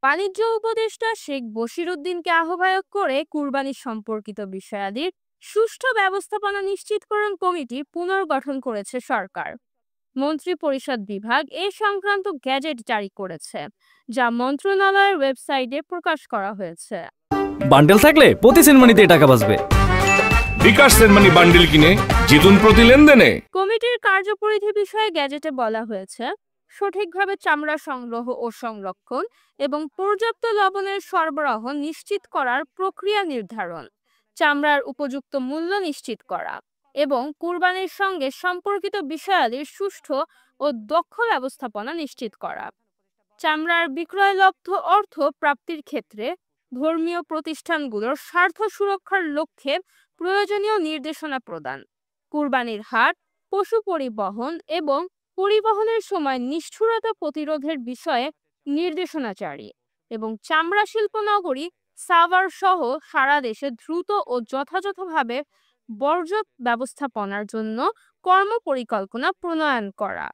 বাণিজ্য উপদেষ্টা শেখ বশির উদ্দিনকে আহ্বায়ক করে কুরবানি সম্পর্কিত বিষয়াদির সুষ্ঠু ব্যবস্থাপনা নিশ্চিতকরণ কমিটি পুনর্গঠন করেছে সরকার। মন্ত্রিপরিষদ বিভাগ এ সংক্রান্ত গ্যাজেট জারি করেছে, যা মন্ত্রণালয়ের ওয়েবসাইটে প্রকাশ করা হয়েছে। বান্ডেল থাকলে প্রতি সেনমানিতে টাকা বাঁচবে। বিকাশ সেনমানি বান্ডেল কিনে জিতুন প্রতি লেনদেনে। কমিটির কার্যপরিধি বিষয়ে গ্যাজেটে বলা হয়েছে, সঠিকভাবে চামড়া সংগ্রহ ও সংরক্ষণ এবং পর্যাপ্ত লবণের সরবরাহ নিশ্চিত করার প্রক্রিয়া নির্ধারণ, চামড়ার উপযুক্ত মূল্য নিশ্চিত করা এবং কুরবানির সঙ্গে সম্পর্কিত বিষয়াদির সুষ্ঠু ও দক্ষ ব্যবস্থাপনা নিশ্চিত করা। চামড়ার বিক্রয়লব্ধ অর্থ প্রাপ্তির ক্ষেত্রে ধর্মীয় প্রতিষ্ঠানগুলোর স্বার্থ সুরক্ষার লক্ষ্যে প্রয়োজনীয় নির্দেশনা প্রদান, কুরবানির হাট, পশু পরিবহন এবং পরিবহনের সময় নিষ্ঠুরতা প্রতিরোধের বিষয়ে নির্দেশনা জারি এবং চামড়া শিল্প নগরী সাভার সহ সারা দেশে দ্রুত ও যথাযথভাবে বর্জ্য ব্যবস্থাপনার জন্য কর্মপরিকল্পনা প্রণয়ন করা।